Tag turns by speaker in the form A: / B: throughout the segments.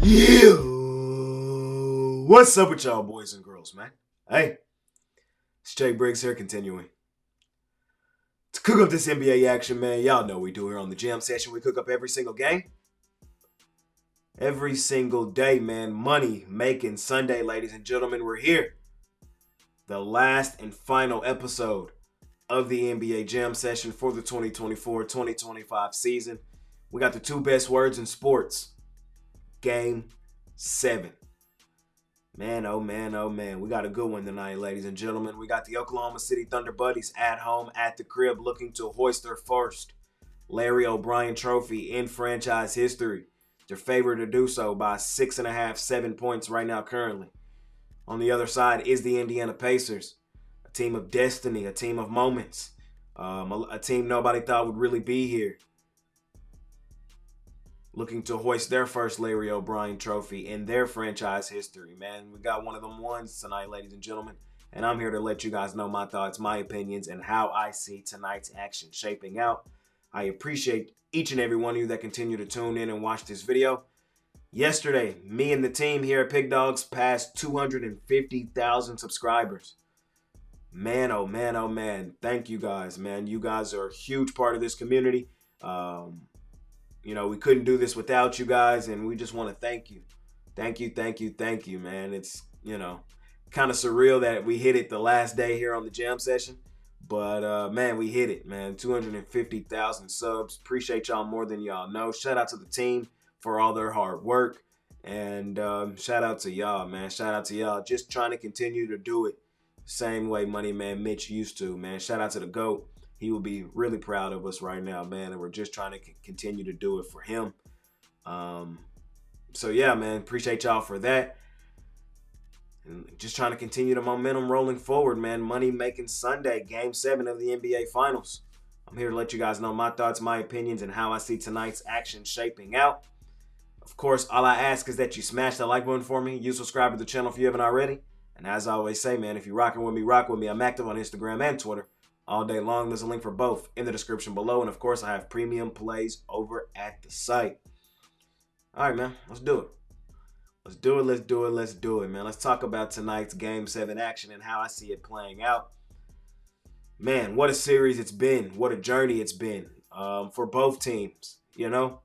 A: Yo, what's up with y'all boys and girls, man? Hey, it's Jay Briggs here, continuing to cook up this NBA action, man. Y'all know we do here on the Jam Session. We cook up every single game, every single day, man. Money making Sunday, ladies and gentlemen. We're here. The last and final episode of the NBA Jam Session for the 2024-2025 season. We got the two best words in sports. Game 7. Man, oh man, oh man. We got a good one tonight, ladies and gentlemen. We got the Oklahoma City Thunder Buddies at home at the crib looking to hoist their first Larry O'Brien trophy in franchise history. They're favored to do so by 6.5, 7 points right now currently. On the other side is the Indiana Pacers, a team of destiny, a team of moments, a team nobody thought would really be here. Looking to hoist their first Larry O'Brien trophy in their franchise history, man. We got one of them ones tonight, ladies and gentlemen. And I'm here to let you guys know my thoughts, my opinions, and how I see tonight's action shaping out. I appreciate each and every one of you that continue to tune in and watch this video. Yesterday, me and the team here at Pick Dawgz passed 250,000 subscribers. Man, oh man, oh man. Thank you guys, man. You guys are a huge part of this community. You know, we couldn't do this without you guys, and we just want to thank you. Thank you, thank you, thank you, man. It's, you know, kind of surreal that we hit it the last day here on the Jam Session. But, man, we hit it, man. 250,000 subs. Appreciate y'all more than y'all know. Shout out to the team for all their hard work. And shout out to y'all, man. Shout out to y'all. Just trying to continue to do it the same way Money Man Mitch used to, man. Shout out to the GOAT. He will be really proud of us right now, man, and we're just trying to continue to do it for him. So, yeah, man, appreciate y'all for that. And just trying to continue the momentum rolling forward, man. Money making Sunday, Game 7 of the NBA Finals. I'm here to let you guys know my thoughts, my opinions, and how I see tonight's action shaping out. Of course, all I ask is that you smash that like button for me. You subscribe to the channel if you haven't already. And as I always say, man, if you're rocking with me, rock with me. I'm active on Instagram and Twitter all day long. There's a link for both in the description below. And, of course, I have premium plays over at the site. All right, man. Let's do it. Let's do it. Let's do it. Let's do it, man. Let's talk about tonight's Game 7 action and how I see it playing out. Man, what a series it's been. What a journey it's been for both teams, you know.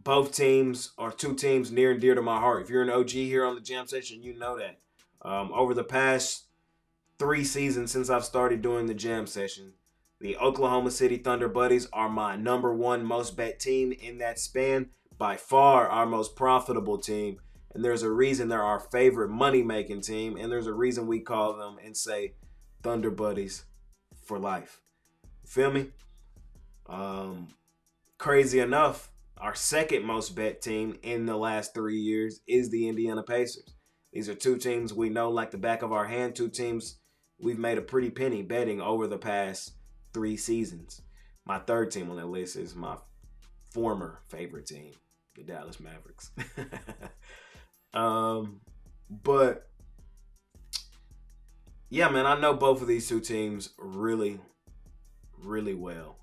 A: Both teams are two teams near and dear to my heart. If you're an OG here on the Jam Session, you know that. Over the past 3 seasons since I've started doing the Jam Session, the Oklahoma City Thunder Buddies are my #1 most bet team in that span. By far our most profitable team. And there's a reason they're our favorite money-making team. And there's a reason we call them and say Thunder Buddies for life. Feel me? Crazy enough, our second most bet team in the last 3 years is the Indiana Pacers. These are two teams we know like the back of our hand. Two teams we've made a pretty penny betting over the past 3 seasons. My third team on that list is my former favorite team, the Dallas Mavericks. But yeah, man, I know both of these two teams really, really well.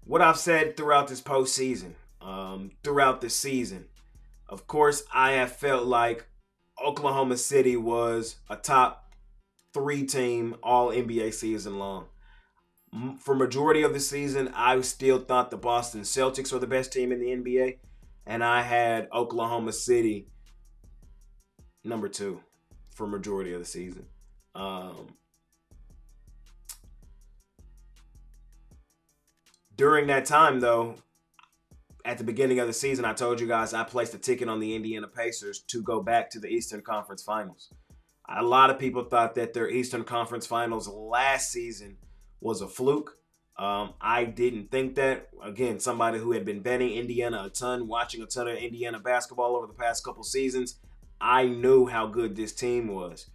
A: What I've said throughout this postseason, throughout the season, of course, I have felt like Oklahoma City was a top 3 team all NBA season long. For majority of the season, I still thought the Boston Celtics were the best team in the NBA. And I had Oklahoma City #2 for majority of the season. During that time, though, at the beginning of the season, I told you guys I placed a ticket on the Indiana Pacers to go back to the Eastern Conference Finals. A lot of people thought that their Eastern Conference Finals last season was a fluke. I didn't think that. Again, somebody who had been betting Indiana a ton, watching a ton of Indiana basketball over the past couple seasons, I knew how good this team was,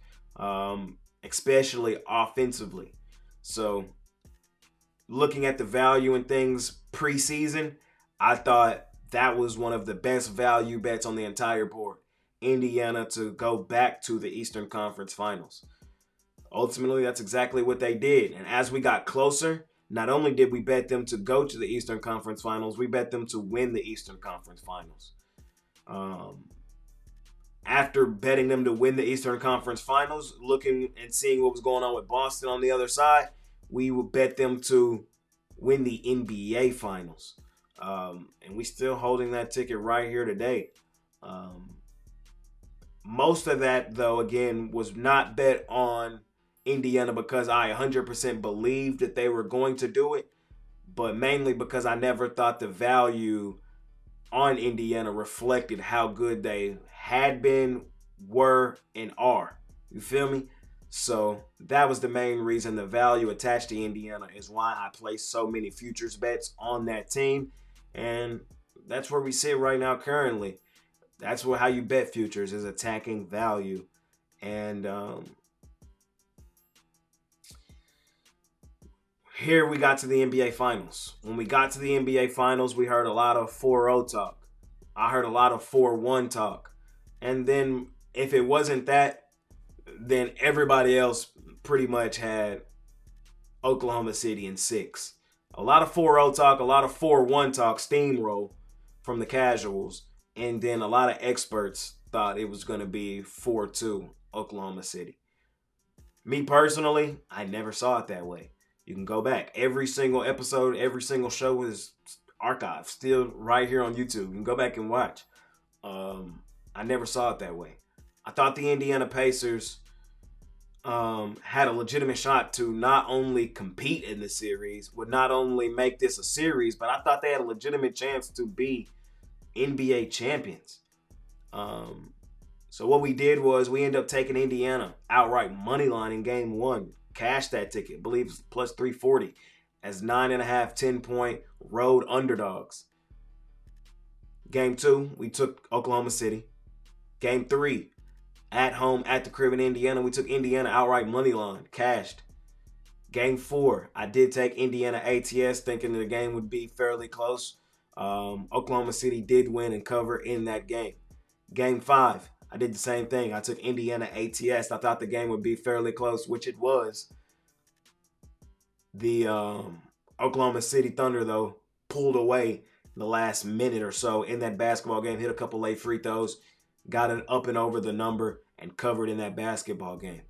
A: especially offensively. So looking at the value and things preseason, I thought that was one of the best value bets on the entire board. Indiana to go back to the Eastern Conference Finals. Ultimately, that's exactly what they did. And as we got closer, Not only did we bet them to go to the Eastern Conference Finals, we bet them to win the Eastern Conference Finals. After betting them to win the Eastern Conference Finals, looking and seeing what was going on with Boston on the other side, we would bet them to win the NBA Finals. And we still holding that ticket right here today. Most of that, though, again, was not bet on Indiana because I 100% believed that they were going to do it, but mainly because I never thought the value on Indiana reflected how good they had been, were, and are. You feel me? So that was the main reason the value attached to Indiana is why I placed so many futures bets on that team. And that's where we sit right now currently. That's how you bet futures, is attacking value. And here we got to the NBA Finals. When we got to the NBA Finals, we heard a lot of 4-0 talk. I heard a lot of 4-1 talk. And then if it wasn't that, then everybody else pretty much had Oklahoma City in 6. A lot of 4-0 talk, a lot of 4-1 talk, steamroll from the casuals. And then a lot of experts thought it was going to be 4-2 Oklahoma City. Me personally, I never saw it that way. You can go back. Every single episode, every single show is archived, still right here on YouTube. You can go back and watch. I never saw it that way. I thought the Indiana Pacers had a legitimate shot to not only compete in the series, would not only make this a series, but I thought they had a legitimate chance to be NBA champions. So what we did was we ended up taking Indiana outright money line in game 1. Cashed that ticket, I believe it's plus 340 as 9.5 10-point road underdogs. Game 2, we took Oklahoma City. Game 3, at home at the crib in Indiana, we took Indiana outright money line, cashed. Game 4, I did take Indiana ATS, thinking the game would be fairly close. Oklahoma City did win and cover in that game. Game 5, I did the same thing. I took Indiana ATS. I thought the game would be fairly close, which it was. The Oklahoma City Thunder, though, pulled away in the last minute or so in that basketball game, hit a couple late free throws, got it up and over the number, and covered in that basketball game.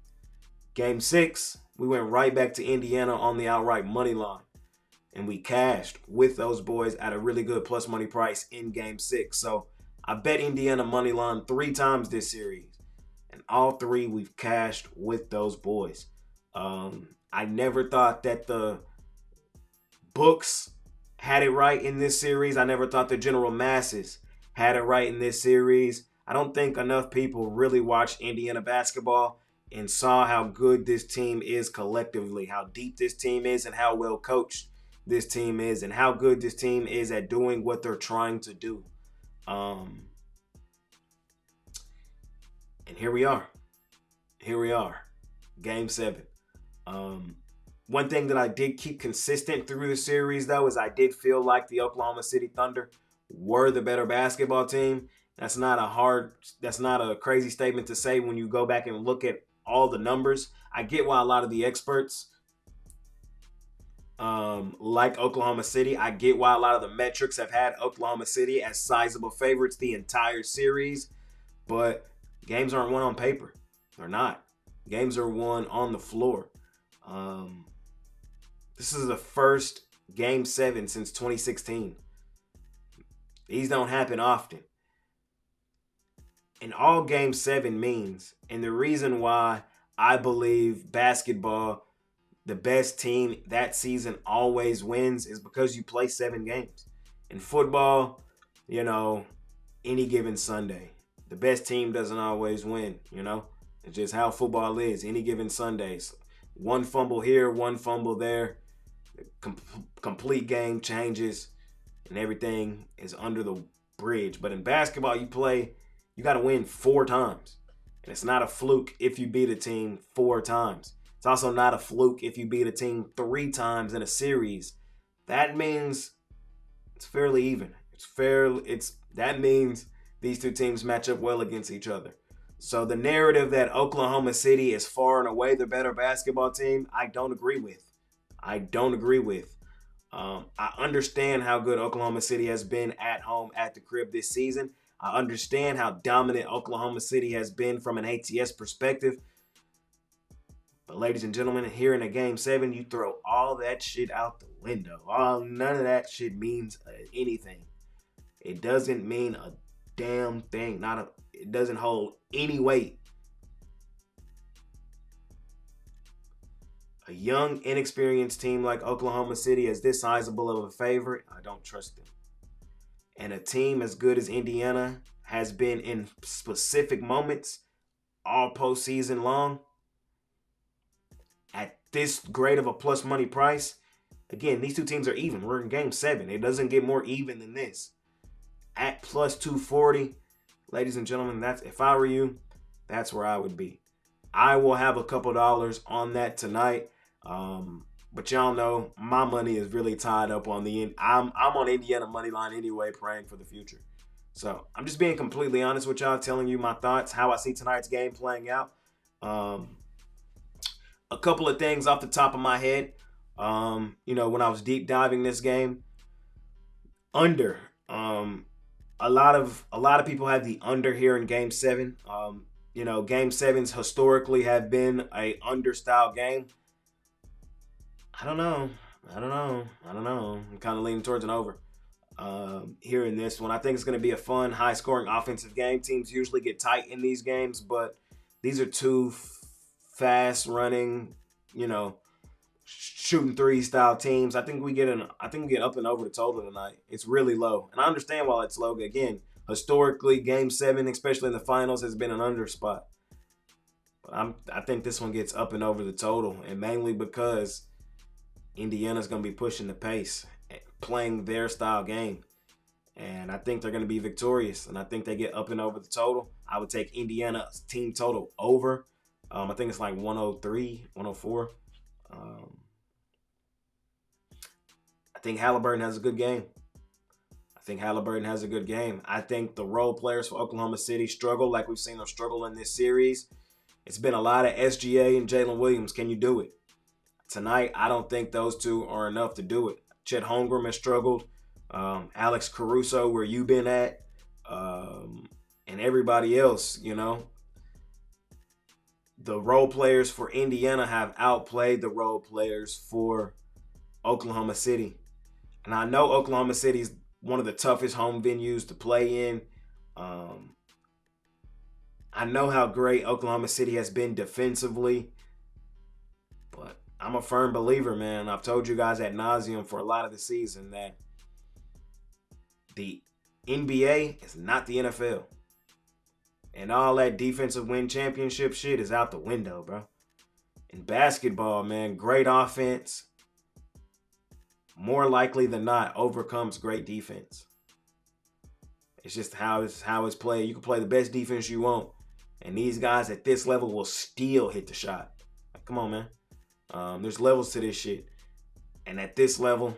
A: Game 6, we went right back to Indiana on the outright money line, and we cashed with those boys at a really good plus money price in Game 6. So I bet Indiana money line 3 times this series, and all 3 we've cashed with those boys. I never thought that the books had it right in this series. I never thought the general masses had it right in this series. I don't think enough people really watched Indiana basketball and saw how good this team is collectively, how deep this team is, and how well coached this team is, and how good this team is at doing what they're trying to do. And here we are. Here we are. Game 7. One thing that I did keep consistent through the series, though, is I did feel like the Oklahoma City Thunder were the better basketball team. That's not a crazy statement to say when you go back and look at all the numbers. I get why a lot of the experts like Oklahoma City. I get why a lot of the metrics have had Oklahoma City as sizable favorites the entire series. But games aren't won on paper. They're not. Games are won on the floor. This is the first Game 7 since 2016. These don't happen often. And all Game 7 means, and the reason why I believe basketball, the best team that season always wins, is because you play 7 games. In football, any given Sunday, the best team doesn't always win, It's just how football is. Any given Sundays, one fumble here, one fumble there, complete game changes, and everything is under the bridge. But in basketball, you got to win 4 times. And it's not a fluke if you beat a team 4 times. It's also not a fluke if you beat a team 3 times in a series. That means it's fairly even. That means these 2 teams match up well against each other. So the narrative that Oklahoma City is far and away the better basketball team, I don't agree with. I don't agree with. I understand how good Oklahoma City has been at home at the crib this season. I understand how dominant Oklahoma City has been from an ATS perspective. But ladies and gentlemen, here in a game 7, you throw all that shit out the window. None of that shit means anything. It doesn't mean a damn thing. It doesn't hold any weight. A young, inexperienced team like Oklahoma City is this sizable of a favorite. I don't trust them. And a team as good as Indiana has been in specific moments all postseason long at this great of a plus money price. Again, these two teams are even. We're in game 7. It doesn't get more even than this. At plus 240, ladies and gentlemen, that's, if I were you, that's where I would be. I will have a couple dollars on that tonight. But y'all know my money is really tied up on I'm on Indiana money line anyway, praying for the future. So I'm just being completely honest with y'all, telling you my thoughts, how I see tonight's game playing out. A couple of things off the top of my head. When I was deep diving this game, under. A lot of people have the under here in game 7. Game 7s historically have been a under style game. I don't know. I'm kind of leaning towards an over here in this one. I think it's going to be a fun, high-scoring offensive game. Teams usually get tight in these games, but these are two fast-running, shooting three style teams. I think we get up and over the total tonight. It's really low, and I understand why it's low. Again, historically, Game 7, especially in the finals, has been an under spot. But I think this one gets up and over the total, and mainly because Indiana's going to be pushing the pace, playing their style game. And I think they're going to be victorious. And I think they get up and over the total. I would take Indiana's team total over. I think it's like 103, 104. I think Halliburton has a good game. I think the role players for Oklahoma City struggle like we've seen them struggle in this series. It's been a lot of SGA and Jalen Williams. Can you do it? Tonight, I don't think those two are enough to do it. Chet Holmgren has struggled. Alex Caruso, where you been at? And everybody else, The role players for Indiana have outplayed the role players for Oklahoma City. And I know Oklahoma City is one of the toughest home venues to play in. I know how great Oklahoma City has been defensively. But I'm a firm believer, man. I've told you guys ad nauseum for a lot of the season that the NBA is not the NFL. And all that defensive win championship shit is out the window, bro. In basketball, man, great offense, more likely than not, overcomes great defense. It's just how it's played. You can play the best defense you want. And these guys at this level will still hit the shot. Like, come on, man. There's levels to this shit. And at this level,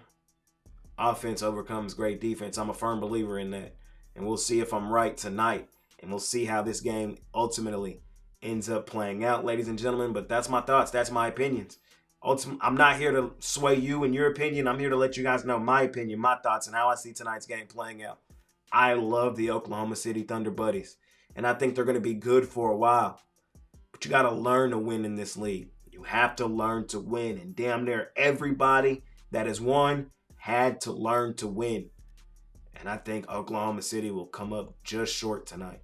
A: offense overcomes great defense. I'm a firm believer in that. And we'll see if I'm right tonight. And we'll see how this game ultimately ends up playing out, ladies and gentlemen. But that's my thoughts. That's my opinions. I'm not here to sway you in your opinion. I'm here to let you guys know my opinion, my thoughts, and how I see tonight's game playing out. I love the Oklahoma City Thunder buddies. And I think they're going to be good for a while. But you got to learn to win in this league. You have to learn to win. And damn near everybody that has won had to learn to win. And I think Oklahoma City will come up just short tonight.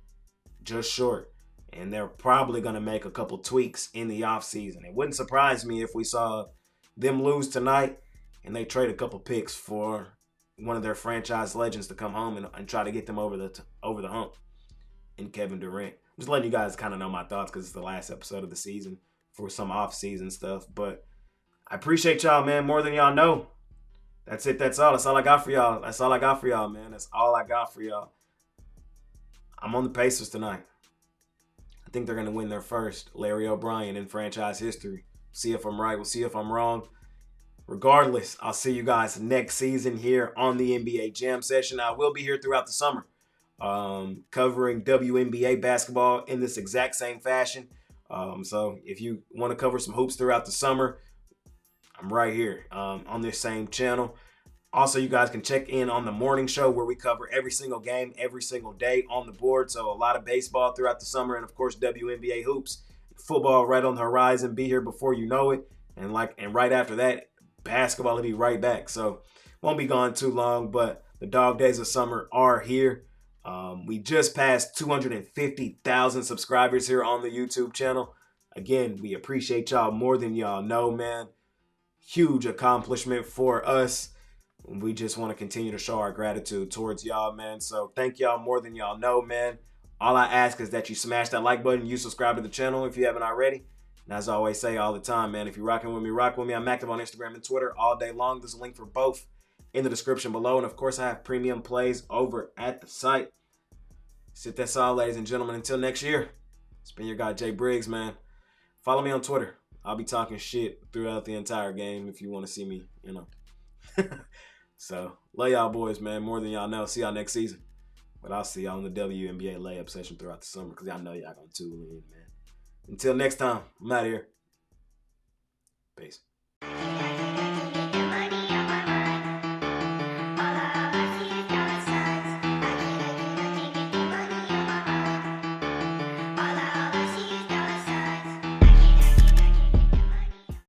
A: Just short. And they're probably going to make a couple tweaks in the offseason. It wouldn't surprise me if we saw them lose tonight and they trade a couple picks for one of their franchise legends to come home and try to get them over the hump in Kevin Durant. I'm just letting you guys kind of know my thoughts because it's the last episode of the season for some off-season stuff. But I appreciate y'all, man, more than y'all know. That's it. That's all. That's all I got for y'all. That's all I got for y'all, man. That's all I got for y'all. I'm on the Pacers tonight. I think they're going to win their first Larry O'Brien in franchise history. See if I'm right. We'll see if I'm wrong. Regardless, I'll see you guys next season here on the NBA Jam Session. I will be here throughout the summer covering WNBA basketball in this exact same fashion. So if you want to cover some hoops throughout the summer, I'm right here on this same channel. Also, you guys can check in on the morning show where we cover every single game, every single day on the board. So a lot of baseball throughout the summer, and of course WNBA hoops, football right on the horizon. Be here before you know it, and right after that, basketball will be right back. So won't be gone too long, but the dog days of summer are here. We just passed 250,000 subscribers here on the YouTube channel. Again, we appreciate y'all more than y'all know, man. Huge accomplishment for us. We just want to continue to show our gratitude towards y'all, man. So thank y'all more than y'all know, man. All I ask is that you smash that like button, you subscribe to the channel if you haven't already. And as I always say all the time, man, if you're rocking with me, rock with me. I'm active on Instagram and Twitter all day long. There's a link for both in the description below. And of course, I have premium plays over at the site. That's all, ladies and gentlemen. Until next year, it's been your guy, Jay Briggs, man. Follow me on Twitter. I'll be talking shit throughout the entire game if you want to see me, you know. So, love y'all boys, man, more than y'all know. See y'all next season. But I'll see y'all in the WNBA layup session throughout the summer because y'all know y'all going to tune in, man. Until next time, I'm out of here. Peace.